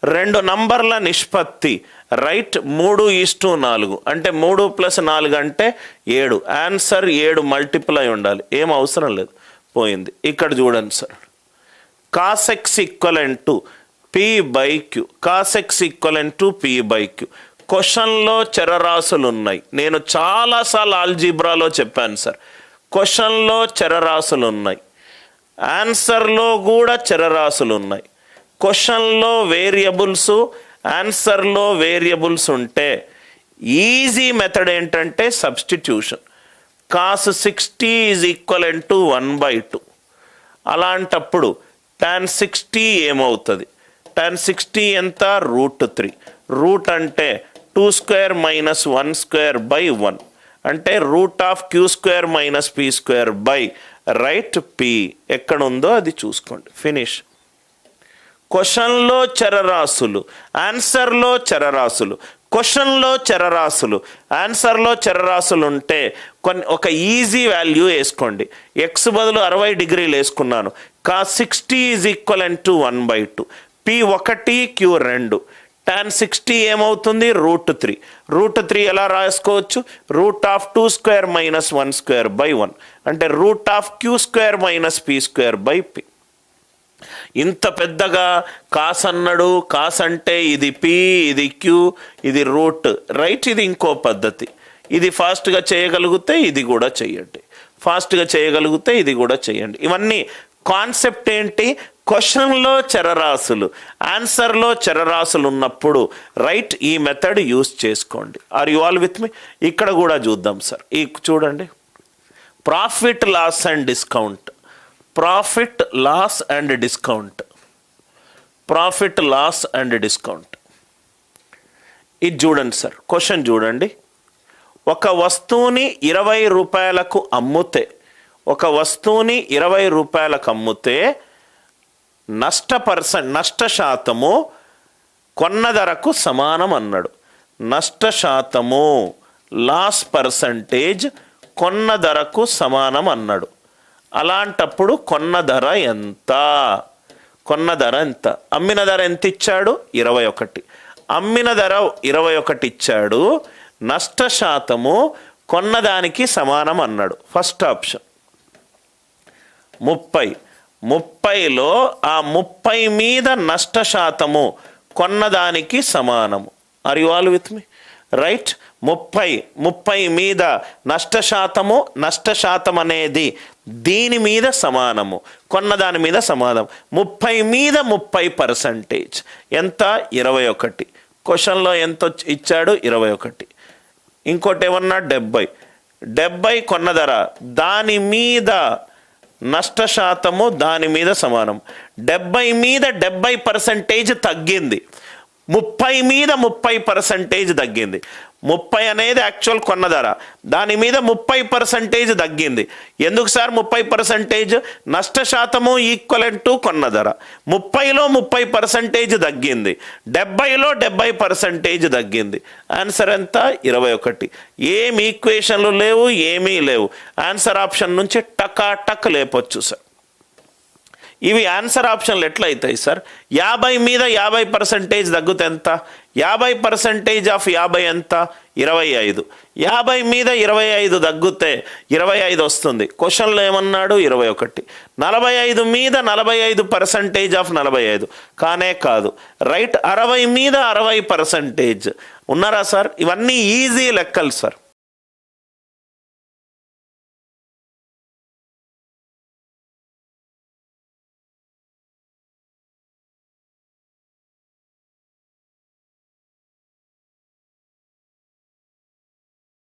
రెండు నంబర్ల నిష్పత్తి, రైట్, 3:4 అంటే 3 + 4 అంటే 7. ఆన్సర్ 7 మల్టిపుల్ అయి ఉండాలి. ఏం అవసరం లేదు, పోయింది. ఇక్కడ చూడండి sir, cos x = p/q, cos x = p/q. క్వశ్చన్లో చరరాశులు ఉన్నాయి. నేను చాలాసార్లు ఆల్జీబ్రాలో చెప్పాను సార్, క్వశ్చన్లో చరరాశులు ఉన్నాయి, ఆన్సర్లో కూడా చరరాశులు ఉన్నాయి. క్వశ్చన్లో వేరియబుల్స్, ఆన్సర్లో వేరియబుల్స్ ఉంటే ఈజీ మెథడ్ ఏంటంటే సబ్స్టిట్యూషన్. cos 60 = 1/2. అలాంటప్పుడు tan 60 ఏమవుతుంది? tan 60 ఎంత? √3. రూట్ అంటే 2² - 1² / 1 అంటే √Q² - P² రైట్ P ఎక్కడ ఉందో అది చూసుకోండి. ఫినిష్. క్వశ్చన్లో చరరాశులు, ఆన్సర్లో చరరాశులు. క్వశ్చన్లో చరరాశులు, ఆన్సర్లో చరరాశులు ఉంటే ఒక ఈజీ వాల్యూ వేసుకోండి. ఎక్స్ బదులు 60 డిగ్రీలు వేసుకున్నాను. cos 60 = 1/2. P1 Q2. tan 60 ఏమవుతుంది? √3. √3 ఎలా రాసుకోవచ్చు? √2² - 1² / 1 అంటే √Q² - P²/P. ఇంత పెద్దగా కాస్ అన్నాడు. కాస్ అంటే ఇది P, ఇది Q, ఇది రూట్, రైట్. ఇది ఇంకో పద్ధతి. ఇది ఫాస్ట్గా చేయగలిగితే ఇది కూడా చేయండి, ఫాస్ట్గా చేయగలిగితే ఇది కూడా చేయండి. ఇవన్నీ కాన్సెప్ట్ ఏంటి? క్వశ్చన్లో చరరాశులు, ఆన్సర్లో చరరాశులు ఉన్నప్పుడు రైట్ ఈ మెథడ్ యూస్ చేసుకోండి. Are you all with me? ఇక్కడ కూడా చూద్దాం సార్. ఈ చూడండి, profit loss and discount, profit loss and discount, profit loss and discount. ఇది చూడండి సార్, క్వశ్చన్ చూడండి. ఒక వస్తువుని 20 రూపాయలకు అమ్ముతే, ఒక వస్తువుని 20 రూపాయలకు అమ్ముతే నష్ట శాతము కొన్న ధరకు సమానం అన్నాడు. నష్ట శాతము, లాస్ పర్సంటేజ్ కొన్న ధరకు సమానం అన్నాడు. అలాంటప్పుడు కొన్న ధర ఎంత? కొన్న ధర ఎంత? అమ్మిన ధర ఎంత ఇచ్చాడు? 21. అమ్మిన ధర 21 ఇచ్చాడు. నష్ట శాతము కొన్నదానికి సమానం అన్నాడు. First option 30. 30లో ఆ 30 మీద నష్ట శాతము కొన్నదానికి సమానము. Are you all with me? Right. 30 మీద నష్ట శాతం అనేది దీని మీద సమానము, కొన్నదాని మీద సమానం. 30 మీద 30% ఎంత? 21. క్వశ్చన్లో ఎంత ఇచ్చాడు? 21. ఇంకోటి ఏమన్నా? 70 కొన్న ధర, దాని మీద నష్ట శాతము దాని మీద సమానం. 70 మీద 70% తగ్గింది, 30 మీద 30% తగ్గింది. 30 అనేది యాక్చువల్ కొన్న ధర, దాని మీద 30% తగ్గింది. ఎందుకు సార్ 30%? నష్ట శాతము ఈక్వలెంట్ టు కొన్న ధర. 30లో 30% తగ్గింది, 70లో 70% తగ్గింది. ఆన్సర్ ఎంత? 21. ఏమి ఈక్వేషన్లు లేవు, ఏమీ లేవు. ఆన్సర్ ఆప్షన్ నుంచి టక్ లేపొచ్చు సార్. ఇవి ఆన్సర్ ఆప్షన్లు ఎట్లయితాయి సార్? 50 మీద 50% తగ్గితే ఎంత? 50% ఆఫ్ 50 ఎంత? 25. 50 మీద 25 తగ్గితే 25 వస్తుంది. క్వశ్చన్లో ఏమన్నాడు? 21. 45 మీద 45% ఆఫ్ 45 కానే కాదు, రైట్. 60 మీద 60% ఉన్నారా సార్? ఇవన్నీ ఈజీ లెక్కలు సార్.